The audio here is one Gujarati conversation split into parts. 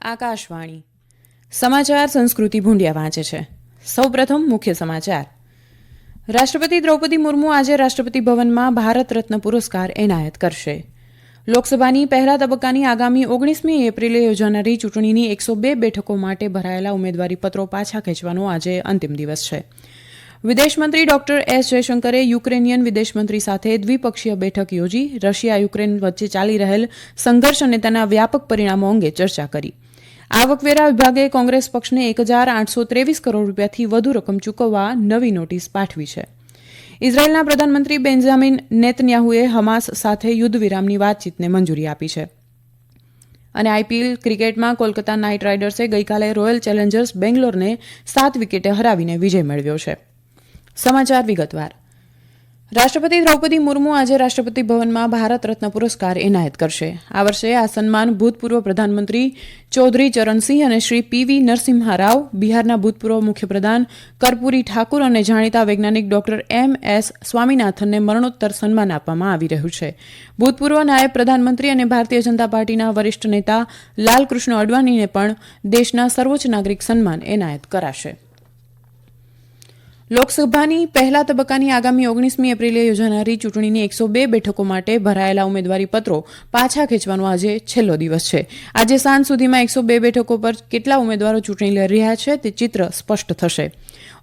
આકાશવાણી સમાચાર સંસ્કૃતિ ભૂંડિયા વાંચે છે. સૌપ્રથમ મુખ્ય સમાચાર. રાષ્ટ્રપતિ દ્રૌપદી મુર્મુ આજે રાષ્ટ્રપતિ ભવનમાં ભારત રત્ન પુરસ્કાર એનાયત કરશે. લોકસભાની પહેલા તબક્કાની આગામી 19મી એપ્રિલે યોજાનારી ચૂંટણીની 102 બેઠકો માટે ભરાયેલા ઉમેદવારી પત્રો પાછા ખેંચવાનો આજે અંતિમ દિવસ છે. વિદેશમંત્રી ડોક્ટર એસ જયશંકરે યુક્રેનિયન વિદેશમંત્રી સાથે દ્વિપક્ષીય બેઠક યોજી રશિયા યુક્રેન વચ્ચે ચાલી રહેલ સંઘર્ષ અને તેના વ્યાપક પરિણામો અંગે ચર્ચા કરી. આવકવેરા વિભાગે કોંગ્રેસ પક્ષને 1,823 કરોડ રૂપિયાથી વધુ રકમ ચૂકવવા નવી નોટિસ પાઠવી છે. ઇઝરાયેલના પ્રધાનમંત્રી બેન્જામિન નેતન્યાહુએ હમાસ સાથે યુદ્ધ વિરામની વાતચીતને મંજૂરી આપી છે. અને આઈપીએલ ક્રિકેટમાં કોલકાતા નાઇટ રાઇડર્સે ગઈકાલે રોયલ ચેલેન્જર્સ બેંગ્લોરને 7 વિકેટે હરાવીને વિજય મેળવ્યો છે. સમાચાર વિગતવાર. રાષ્ટ્રપતિ દ્રૌપદી મુર્મુ આજે રાષ્ટ્રપતિ ભવનમાં ભારત રત્ન પુરસ્કાર એનાયત કરશે. આ વર્ષે આ સન્માન ભૂતપૂર્વ પ્રધાનમંત્રી ચૌધરી ચરણસિંહ અને શ્રી પીવી નરસિમ્હા રાવ, બિહારના ભૂતપૂર્વ મુખ્યપ્રધાન કર્પૂરી ઠાકુર અને જાણીતા વૈજ્ઞાનિક ડોક્ટર MS સ્વામીનાથનને મરણોત્તર સન્માન આપવામાં આવી રહ્યું છે. ભૂતપૂર્વ નાયબ પ્રધાનમંત્રી અને ભારતીય જનતા પાર્ટીના વરિષ્ઠ નેતા લાલકૃષ્ણ અડવાણીને પણ દેશના સર્વોચ્ચ નાગરિક સન્માન એનાયત કરાશે. લોકસભાની પહેલા તબક્કાની આગામી 19મી એપ્રિલે યોજાનારી ચૂંટણીની 102 બેઠકો માટે ભરાયેલા ઉમેદવારી પત્રો પાછા ખેંચવાનો આજે છેલ્લો દિવસ છે. આજે સાંજ સુધીમાં 102 બેઠકો પર કેટલા ઉમેદવારો ચૂંટણી લડી રહ્યા છે તે ચિત્ર સ્પષ્ટ થશે.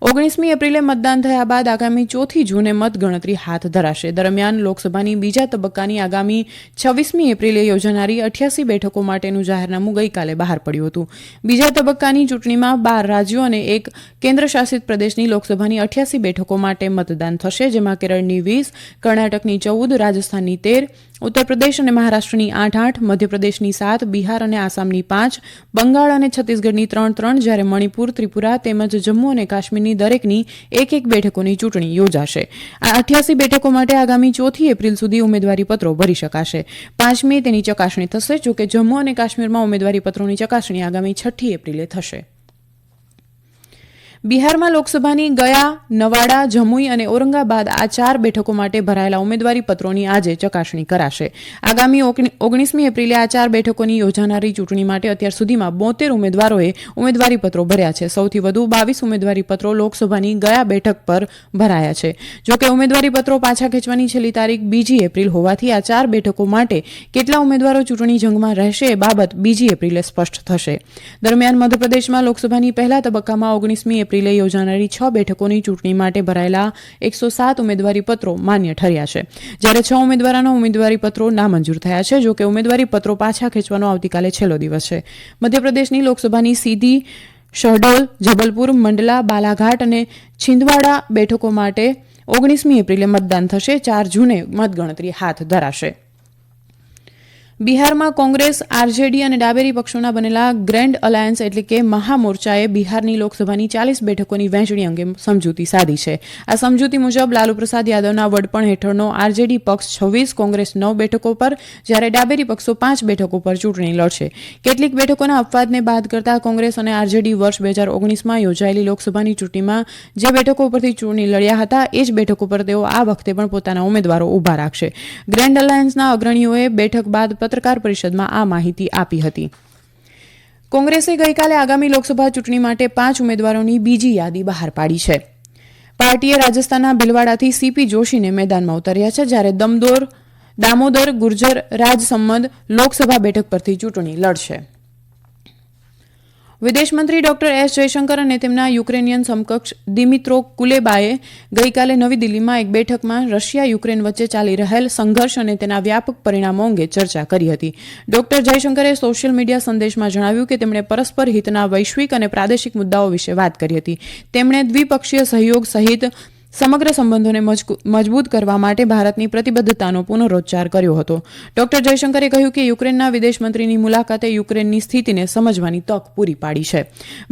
19મી એપ્રિલે મતદાન થયા બાદ આગામી 4 જૂને મતગણતરી હાથ ધરાશે. દરમિયાન લોકસભાની બીજા તબક્કાની આગામી 26મી એપ્રિલે યોજાનારી 88 બેઠકો માટેનું જાહેરનામું ગઈકાલે બહાર પડ્યું હતું. બીજા તબક્કાની ચૂંટણીમાં 12 રાજ્યો અને એક કેન્દ્રશાસિત પ્રદેશની લોકસભાની 88 બેઠકો માટે મતદાન થશે, જેમાં કેરળની 20, કર્ણાટકની 14, રાજસ્થાનની 13, ઉત્તર પ્રદેશ અને મહારાષ્ટ્રની 8-8, મધ્યપ્રદેશની 7, બિહાર અને આસામની 5, બંગાળ અને છત્તીસગઢની 3-3, જ્યારે મણિપુર, ત્રિપુરા તેમજ જમ્મુ અને કાશ્મીરની દરેકની 1-1 બેઠકોની ચૂંટણી યોજાશે. આ 88 બેઠકો માટે આગામી 4 એપ્રિલ સુધી ઉમેદવારી પત્રો ભરી શકાશે. 5 મે તેની ચકાસણી થશે. જોકે જમ્મુ અને કાશ્મીરમાં ઉમેદવારી પત્રોની ચકાસણી આગામી 6 એપ્રિલે થશે. બિહારમાં લોકસભાની ગયા, નવાડા, જમુઈ અને ઔરંગાબાદ આ 4 બેઠકો માટે ભરાયેલા ઉમેદવારી પત્રોની આજે ચકાસણી કરાશે. આગામી 19મી એપ્રિલે આ 4 બેઠકોની યોજાનારી ચૂંટણી માટે અત્યાર સુધીમાં 72 ઉમેદવારોએ ઉમેદવારી પત્રો ભર્યા છે. સૌથી વધુ 22 ઉમેદવારી પત્રો લોકસભાની ગયા બેઠક પર ભરાયા છે. જોકે ઉમેદવારી પત્રો પાછા ખેંચવાની છેલ્લી તારીખ 2 એપ્રિલ હોવાથી આ 4 બેઠકો માટે કેટલા ઉમેદવારો ચૂંટણી જંગમાં રહેશે એ બાબત 2 એપ્રિલે સ્પષ્ટ થશે. દરમિયાન મધ્યપ્રદેશમાં લોકસભાની પહેલા તબક્કામાં 19મી એપ્રિલે યોજાનારી 6 બેઠકોની ચૂંટણી માટે ભરાયેલા 107 ઉમેદવારી પત્રો માન્ય ઠર્યા છે, જ્યારે 6 ઉમેદવારોના ઉમેદવારી પત્રો નામંજૂર થયા છે. જોકે ઉમેદવારી પત્રો પાછા ખેંચવાનો આવતીકાલે છેલ્લો દિવસ છે. મધ્યપ્રદેશની લોકસભાની સીધી, શહડોલ, જબલપુર, મંડલા, બાલાઘાટ અને છિંદવાડા બેઠકો માટે 19મી એપ્રિલે મતદાન થશે. 4 જૂને મતગણતરી હાથ ધરાશે. બિહારમાં કોંગ્રેસ, આરજેડી અને ડાબેરી પક્ષોના બનેલા ગ્રેન્ડ અલાયન્સ એટલે કે મહામોરચાએ બિહારની લોકસભાની 40 બેઠકોની વહેંચણી અંગે સમજૂતી સાધી છે. આ સમજૂતી મુજબ લાલુ પ્રસાદ યાદવના વડપણ હેઠળનો આરજેડી પક્ષ 26, કોંગ્રેસ 9 બેઠકો પર, જ્યારે ડાબેરી પક્ષો 5 બેઠકો પર ચૂંટણી લડશે. કેટલીક બેઠકોના અપવાદને બાદ કરતા કોંગ્રેસ અને આરજેડી વર્ષ 2019માં યોજાયેલી લોકસભાની ચૂંટણીમાં જે બેઠકો પરથી ચૂંટણી લડ્યા હતા એ જ બેઠકો પર તેઓ આ વખતે પણ પોતાના ઉમેદવારો ઉભા રાખશે. ગ્રેન્ડ અલાયન્સના અગ્રણીઓએ બેઠક બાદ પત્રકાર પરિષદમાં આ માહિતી આપી હતી. કોંગ્રેસે ગઈકાલે આગામી લોકસભા ચૂંટણી માટે 5 ઉમેદવારોની બીજી યાદી બહાર પાડી છે. પાર્ટીએ રાજસ્થાનના ભીલવાડાથી CP જોશીને મેદાનમાં ઉતાર્યા છે, જ્યારે દામોદર ગુર્જર રાજસમંદ લોકસભા બેઠક પરથી ચૂંટણી લડશે. વિદેશમંત્રી ડોક્ટર એસ જયશંકર અને તેમના યુક્રેનિયન સમકક્ષ દિમિત્રો કુલેબાએ ગઈકાલે નવી દિલ્હીમાં એક બેઠકમાં રશિયા યુક્રેન વચ્ચે ચાલી રહેલ સંઘર્ષ અને તેના વ્યાપક પરિણામો અંગે ચર્ચા કરી હતી. ડોક્ટર જયશંકરે સોશિયલ મીડિયા સંદેશમાં જણાવ્યું કે તેમણે પરસ્પર હિતના વૈશ્વિક અને પ્રાદેશિક મુદ્દાઓ વિશે વાત કરી હતી. તેમણે દ્વિપક્ષીય સહયોગ સહિત સમગ્ર સંબંધોને મજબૂત કરવા માટે ભારતની પ્રતિબદ્ધતાનો પુનરોચ્ચાર કર્યો હતો. ડોક્ટર જયશંકરે કહ્યું કે યુક્રેનના વિદેશ મંત્રીની મુલાકાતે યુક્રેનની સ્થિતિને સમજવાની તક પૂરી પાડી છે.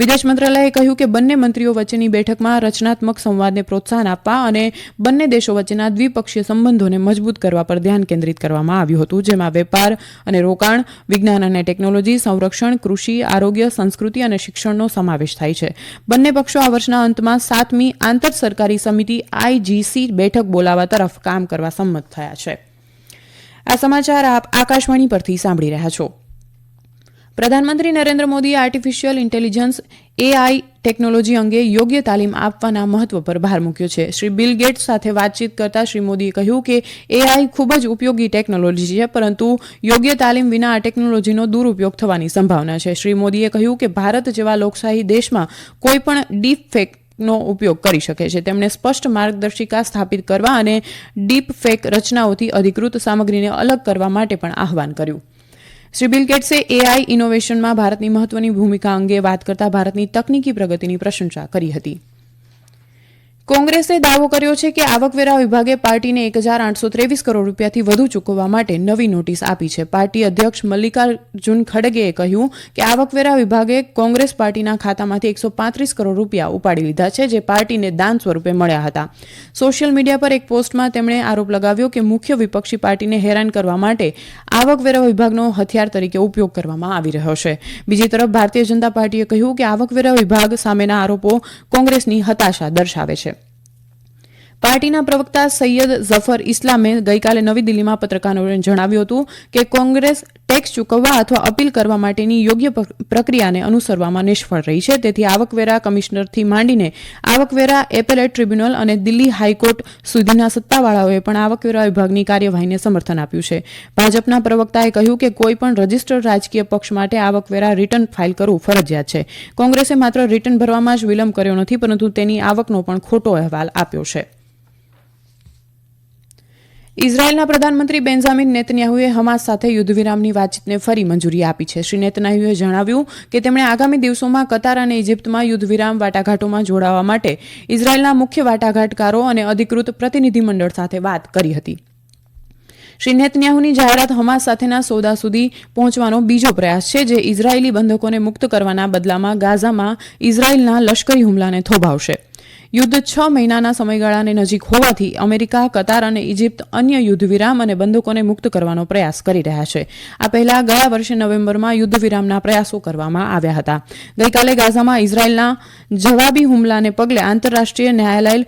વિદેશ મંત્રાલયે કહ્યું કે બંને મંત્રીઓ વચ્ચેની બેઠકમાં રચનાત્મક સંવાદને પ્રોત્સાહન આપવા અને બંને દેશો વચ્ચેના દ્વિપક્ષીય સંબંધોને મજબૂત કરવા પર ધ્યાન કેન્દ્રિત કરવામાં આવ્યું હતું, જેમાં વેપાર અને રોકાણ, વિજ્ઞાન અને ટેકનોલોજી, સંરક્ષણ, કૃષિ, આરોગ્ય, સંસ્કૃતિ અને શિક્ષણનો સમાવેશ થાય છે. બંને પક્ષો આ વર્ષના અંતમાં 7મી આંતર સરકારી સમિતિ IGC બેઠક બોલાવવા તરફ કામ કરવા સંમત થયા છે. આ સમાચાર આપ આકાશવાણી પરથી સાંભળી રહ્યા છો. પ્રધાનમંત્રી નરેન્દ્ર મોદીએ આર્ટિફિશિયલ ઇન્ટેલિજન્સ AI ટેકનોલોજી અંગે યોગ્ય તાલીમ આપવાના મહત્વ પર ભાર મૂક્યો છે. શ્રી બિલ ગેટ્સ સાથે વાતચીત કરતા શ્રી મોદીએ કહ્યું કે AI ખૂબ જ ઉપયોગી ટેકનોલોજી છે, પરંતુ યોગ્ય તાલીમ વિના આ ટેકનોલોજીનો દુરુપયોગ થવાની સંભાવના છે. શ્રી મોદીએ કહ્યું કે ભારત જેવા લોકશાહી દેશમાં કોઈપણ ડીપ ફેક નો ઉપયોગ કરી શકે છે. તેમણે સ્પષ્ટ માર્ગદર્શિકા સ્થાપિત કરવા અને ડીપ ફેક રચનાઓથી અધિકૃત સામગ્રીને અલગ કરવા માટે પણ આહવાન કર્યું. શ્રી બિલ ગેટ્સે AI ઇનોવેશનમાં ભારતની મહત્વની ભૂમિકા અંગે વાત કરતા ભારતની તકનીકી પ્રગતિની પ્રશંસા કરી હતી. કોંગ્રેસે દાવો કર્યો છે કે આવકવેરા વિભાગે પાર્ટીને 1,823 કરોડ રૂપિયાથી વધુ ચૂકવવા માટે નવી નોટિસ આપી છે. પાર્ટી અધ્યક્ષ મલ્લિકાર્જુન ખડગેએ કહ્યું કે આવકવેરા વિભાગે કોંગ્રેસ પાર્ટીના ખાતામાંથી 135 કરોડ રૂપિયા ઉપાડી લીધા છે, જે પાર્ટીને દાન સ્વરૂપે મળ્યા હતા. સોશિયલ મીડિયા પર એક પોસ્ટમાં તેમણે આરોપ લગાવ્યો કે મુખ્ય વિપક્ષી પાર્ટીને હેરાન કરવા માટે આવકવેરા વિભાગનો હથિયાર તરીકે ઉપયોગ કરવામાં આવી રહ્યો છે. બીજી તરફ ભારતીય જનતા પાર્ટીએ કહ્યું કે આવકવેરા વિભાગ સામેના આરોપો કોંગ્રેસની હતાશા દર્શાવે છે. પાર્ટીના પ્રવક્તા સૈયદ ઝફર ઇસ્લામે ગઈકાલે નવી દિલ્હીમાં પત્રકારોને જણાવ્યું હતું કે કોંગ્રેસ ટેક્સ ચૂકવવા અથવા અપીલ કરવા માટેની યોગ્ય પ્રક્રિયાને અનુસરવામાં નિષ્ફળ રહી છે. તેથી આવકવેરા કમિશનરથી માંડીને આવકવેરા એપેલેટ ટ્રિબ્યુનલ અને દિલ્હી હાઈકોર્ટ સુધીના સત્તાવાળાઓએ પણ આવકવેરા વિભાગની કાર્યવાહીને સમર્થન આપ્યું છે. ભાજપના પ્રવક્તાએ કહ્યું કે કોઈપણ રજિસ્ટર્ડ રાજકીય પક્ષ માટે આવકવેરા રિટર્ન ફાઇલ કરવું ફરજિયાત છે. કોંગ્રેસે માત્ર રિટર્ન ભરવામાં જ વિલંબ કર્યો નથી, પરંતુ તેની આવકનો પણ ખોટો અહેવાલ આપ્યો છે. ઇઝરાયેલના પ્રધાનમંત્રી બેન્જામિન નેતન્યાહુએ હમાસ સાથે યુદ્ધવિરામની વાતચીતને ફરી મંજૂરી આપી છે. શ્રી નેતન્યાહુએ જણાવ્યું કે તેમણે આગામી દિવસોમાં કતાર અને ઇજિપ્તમાં યુદ્ધવિરામ વાટાઘાટોમાં જોડાવા માટે ઇઝરાયેલના મુખ્ય વાટાઘાટકારો અને અધિકૃત પ્રતિનિધિમંડળ સાથે વાત કરી હતી. શ્રી નેતન્યાહુની જાહેરાત હમાસ સાથેના સોદા સુધી પહોંચવાનો બીજો પ્રયાસ છે, જે ઇઝરાયેલી બંધકોને મુક્ત કરવાના બદલામાં ગાઝામાં ઇઝરાયેલના લશ્કરી હુમલાને થોભાવશે. યુદ્ધ 6 મહિનાના સમયગાળાને નજીક હોવાથી અમેરિકા, કતાર અને ઇજિપ્ત અન્ય યુદ્ધવિરામ અને બંધકોને મુક્ત કરવાનો પ્રયાસ કરી રહ્યા છે. આ પહેલા ગયા વર્ષે નવેમ્બરમાં યુદ્ધવિરામના પ્રયાસો કરવામાં આવ્યા હતા. ગઈકાલે ગાઝામાં ઇઝરાયેલના જવાબી હુમલાને પગલે આંતરરાષ્ટ્રીય ન્યાયાલય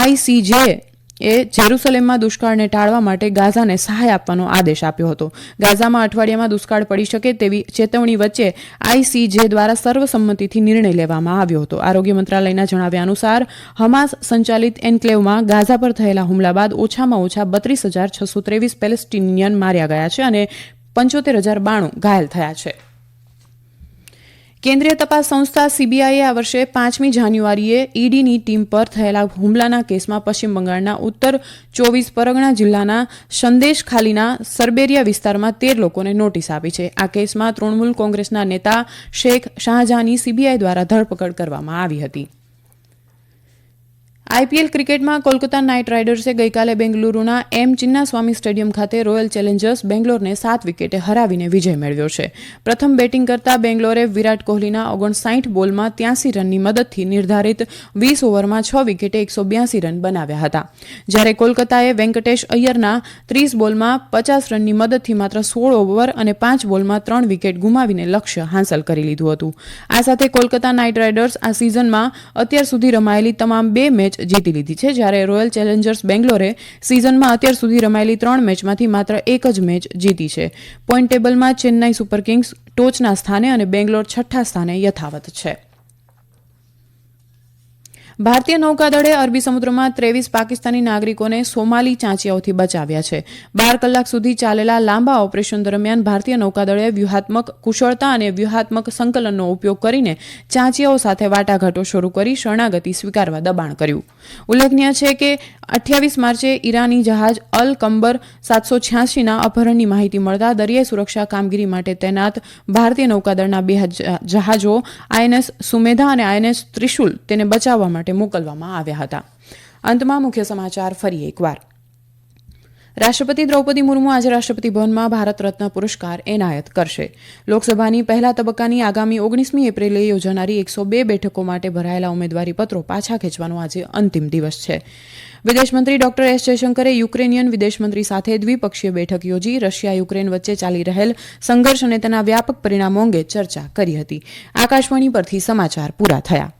ICJ એ જેરુસલેમમાં દુષ્કાળને ટાળવા માટે ગાઝાને સહાય આપવાનો આદેશ આપ્યો હતો. ગાઝામાં અઠવાડિયામાં દુષ્કાળ પડી શકે તેવી ચેતવણી વચ્ચે ICJ દ્વારા સર્વસંમતિથી નિર્ણય લેવામાં આવ્યો હતો. આરોગ્ય મંત્રાલયના જણાવ્યા અનુસાર હમાસ સંચાલિત એન્ક્લેવમાં ગાઝા પર થયેલા હુમલા બાદ ઓછામાં ઓછા 32,623 પેલેસ્ટિનિયન માર્યા ગયા છે અને 75,092 ઘાયલ થયા છે. કેન્દ્રીય તપાસ સંસ્થા CBIએ આ વર્ષે 5મી જાન્યુઆરીએ ઈડીની ટીમ પર થયેલા હુમલાના કેસમાં પશ્ચિમ બંગાળના ઉત્તર 24 પરગણા જિલ્લાના સંદેશખાલીના સરબેરિયા વિસ્તારમાં 13 લોકોને નોટિસ આપી છે. આ કેસમાં તૃણમૂલ કોંગ્રેસના નેતા શેખ શાહજહાંની CBI દ્વારા ધરપકડ કરવામાં આવી હતી. IPL ક્રિકેટમાં કોલકાતા નાઇટ રાઇડર્સે ગઈકાલે બેંગલુરુના ચિન્નાસ્વામી સ્ટેડિયમ ખાતે રોયલ ચેલેન્જર્સ બેંગ્લોરને 7 વિકેટે હરાવીને વિજય મેળવ્યો છે. પ્રથમ બેટિંગ કરતા બેંગ્લોરે વિરાટ કોહલીના 59 બોલમાં 83 રનની મદદથી નિર્ધારિત 20 ઓવરમાં 6 વિકેટે 182 રન બનાવ્યા હતા, જ્યારે કોલકાતાએ વેંકટેશ અય્યરના 30 બોલમાં 50 રનની મદદથી માત્ર 16 ઓવર અને 5 બોલમાં 3 વિકેટ ગુમાવીને લક્ષ્ય હાંસલ કરી લીધું હતું. આ સાથે કોલકાતા નાઇટ રાઇડર્સ આ સિઝનમાં અત્યાર સુધી રમાયેલી તમામ 2 મેચ જીતી લીધી છે, જ્યારે રોયલ ચેલેન્જર્સ બેંગ્લોરે સિઝનમાં અત્યાર સુધી રમાયેલી 3 મેચમાંથી માત્ર 1 જ મેચ જીતી છે. પોઈન્ટ ટેબલમાં ચેન્નાઈ સુપર કિંગ્સ ટોચના સ્થાને અને બેંગ્લોર 6ઠ્ઠા સ્થાને યથાવત છે. ભારતીય નૌકાદળે અરબી સમુદ્રમાં 23 પાકિસ્તાની નાગરિકોને સોમાલી ચાંચિયાઓથી બચાવ્યા છે. 12 કલાક સુધી ચાલેલા લાંબા ઓપરેશન દરમિયાન ભારતીય નૌકાદળે વ્યૂહાત્મક કુશળતા અને વ્યૂહાત્મક સંકલનનો ઉપયોગ કરીને ચાંચિયાઓ સાથે વાટાઘાટો શરૂ કરી શરણાગતિ સ્વીકારવા દબાણ કર્યું. ઉલ્લેખનીય છે કે 28 માર્ચે ઈરાની જહાજ અલ કંબર 786ના અપહરણની માહિતી મળતા દરિયાઈ સુરક્ષા કામગીરી માટે તૈનાત ભારતીય નૌકાદળના 2 જહાજો INS સુમેધા અને INS ત્રિશુલ તેને બચાવવા માટે મોકલવામાં આવ્યા હતા. અંતમાં મુખ્ય સમાચાર ફરી એકવાર. રાષ્ટ્રપતિ દ્રૌપદી મુર્મુ આજે રાષ્ટ્રપતિ ભવનમાં ભારત રત્ન પુરસ્કાર એનાયત કરશે. લોકસભાની પહેલા તબક્કાની આગામી 19મી એપ્રિલે યોજાનારી 102 બેઠકો માટે ભરાયેલા ઉમેદવારી પત્રો પાછા ખેંચવાનો આજે અંતિમ દિવસ છે. વિદેશમંત્રી ડોક્ટર S જયશંકરે યુક્રેનિયન વિદેશમંત્રી સાથે દ્વિપક્ષીય બેઠક યોજી રશિયા યુક્રેન વચ્ચે ચાલી રહેલ સંઘર્ષ અને તેના વ્યાપક પરિણામો અંગે ચર્ચા કરી હતી. આકાશવાણી પરથી સમાચાર પૂરા થયા.